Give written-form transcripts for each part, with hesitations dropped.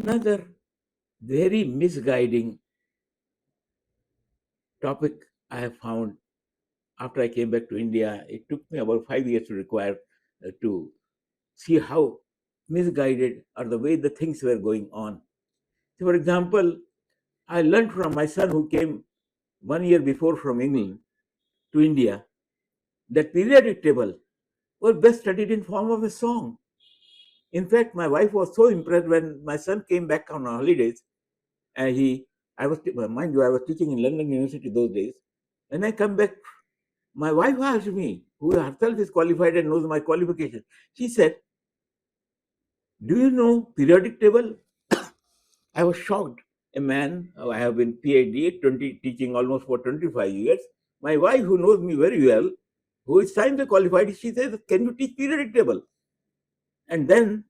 Another very misguiding topic I have found after I came back to India. It took me about 5 years to require to see how misguided are the way the things were going on. So, for example, I learned from my son who came 1 year before from England to India that periodic table was best studied in form of a song. In fact, my wife was so impressed when my son came back on holidays. And mind you, I was teaching in London University those days. When I come back, my wife asked me, who herself is qualified and knows my qualification. She said, "Do you know periodic table?" I was shocked. A man, I have been PhD, 20, teaching almost for 25 years. My wife, who knows me very well, who is scientifically qualified, she says, "Can you teach periodic table?" And then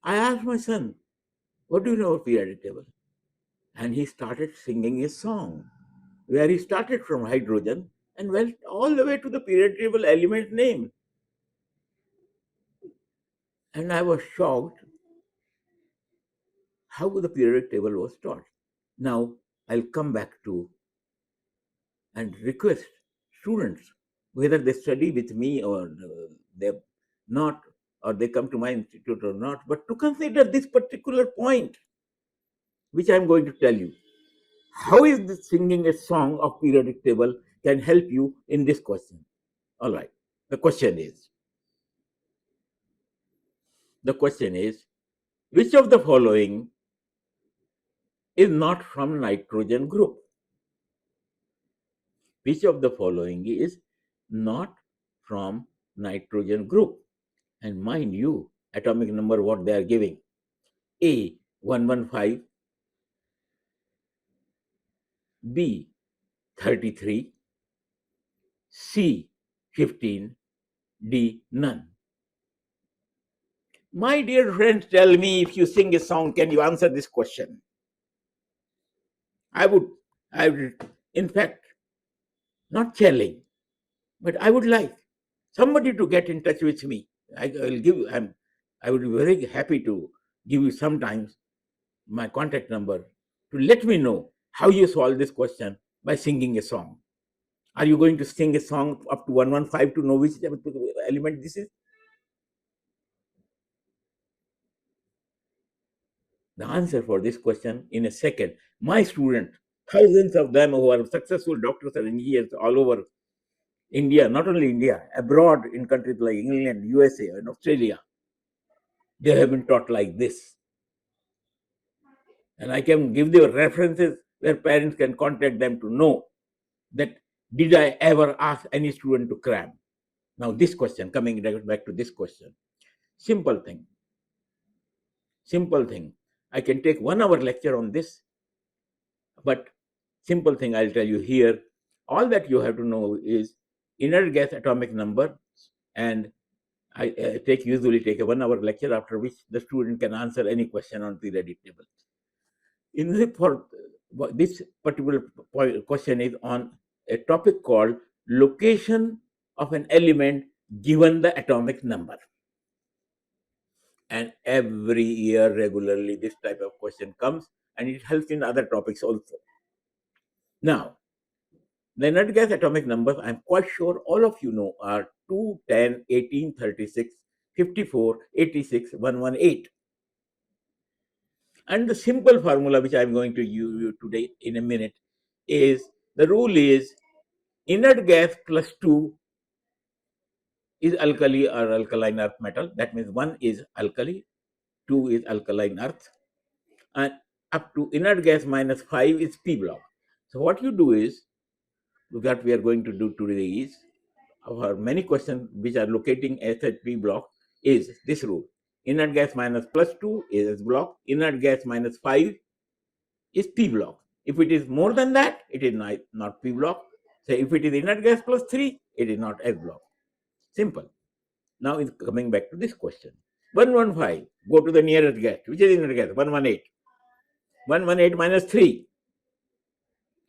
I asked my son, "What do you know about periodic table?" And he started singing a song where he started from hydrogen and went all the way to the periodic table element name. And I was shocked how the periodic table was taught. Now I'll come back to and request students, whether they study with me or they're not, or they come to my institute or not, but to consider this particular point, which I'm going to tell you. How is the singing a song of periodic table can help you in this question? All right. The question is, the question is, which of the following is not from nitrogen group? Which of the following is not from nitrogen group? And mind you, atomic number what they are giving. A 115, B 33, C 15, D none. My dear friends, tell me, if you sing a song, can you answer this question? I would, in fact, not telling, but I would like somebody to get in touch with me. I would be very happy to give you sometimes my contact number to let me know how you solve this question by singing a song. Are you going to sing a song up to 115 to know which element this is? The answer for this question in a second. My student, thousands of them who are successful doctors and engineers all over India, not only India, abroad in countries like England, USA, and Australia, they have been taught like this. And I can give the references where parents can contact them to know that did I ever ask any student to cram? Now, this question, coming back to this question, simple thing. Simple thing. I can take 1 hour lecture on this, but simple thing I'll tell you here. All that you have to know is inert gas atomic number, and I usually take a 1 hour lecture after which the student can answer any question on periodic table. For this particular question is on a topic called location of an element given the atomic number. And every year regularly this type of question comes, and it helps in other topics also. Now, the inert gas atomic numbers, I'm quite sure all of you know, are 2, 10, 18, 36, 54, 86, 118. And the simple formula which I'm going to use you today in a minute is, the rule is inert gas plus 2 is alkali or alkaline earth metal. That means 1 is alkali, 2 is alkaline earth, and up to inert gas minus 5 is p block. So what you do is, what we are going to do today is, our many questions which are locating S at p block is this rule. Inert gas minus plus 2 is S block, inert gas minus 5 is p block. If it is more than that, it is not p block. So if it is inert gas plus 3, it is not S block. Simple. Now it's coming back to this question. 115, go to the nearest gas. Which is inert gas? 118. 118 minus 3.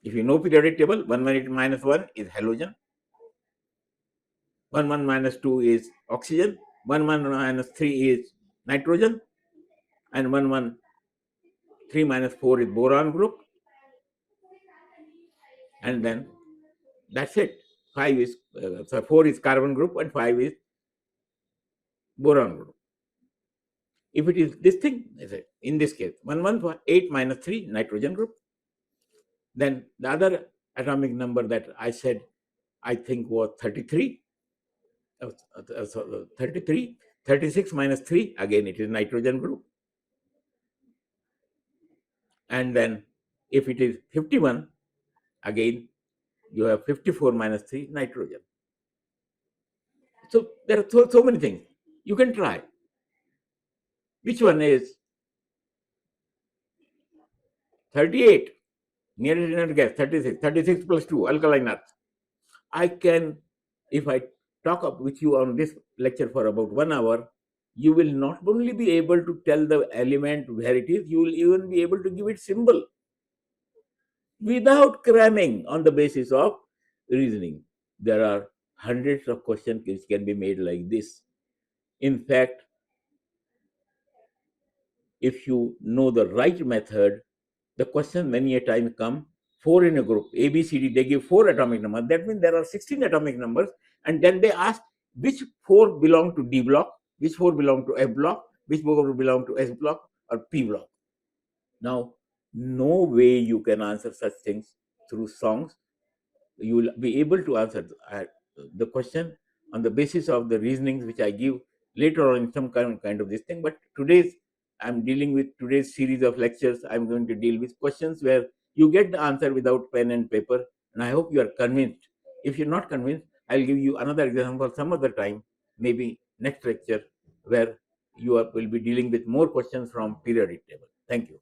If you know periodic table, 118 minus 1 is halogen. 11 minus 2 is oxygen. 11 minus 3 is nitrogen. And 11 3 minus 4 is boron group, and then that's it. 5 is, 4 is carbon group and 5 is boron group. If it is this thing, in this case, 8 minus 3, nitrogen group. Then the other atomic number that I said, I think was 33. 33, 36 minus 3, again it is nitrogen group. And then if it is 51, again you have 54 minus 3, nitrogen. So there are so many things. You can try. Which one is 38? Nearest inert gas, 36. 36 plus 2, alkaline earth. I can, if I talk up with you on this lecture for about 1 hour, you will not only be able to tell the element where it is, you will even be able to give it symbol without cramming on the basis of reasoning. There are hundreds of questions which can be made like this. In fact, if you know the right method, the question many a time come 4 in a group, A, B, C, D, they give 4 atomic numbers. That means there are 16 atomic numbers. And then they ask which 4 belong to D block, which 4 belong to F block, which 4 belong to S block or P block. Now, no way you can answer such things through songs. You will be able to answer the question on the basis of the reasonings which I give later on in some kind of this thing. But I'm dealing with today's series of lectures. I'm going to deal with questions where you get the answer without pen and paper. And I hope you are convinced. If you're not convinced, I'll give you another example some other time, maybe next lecture, where will be dealing with more questions from periodic table. Thank you.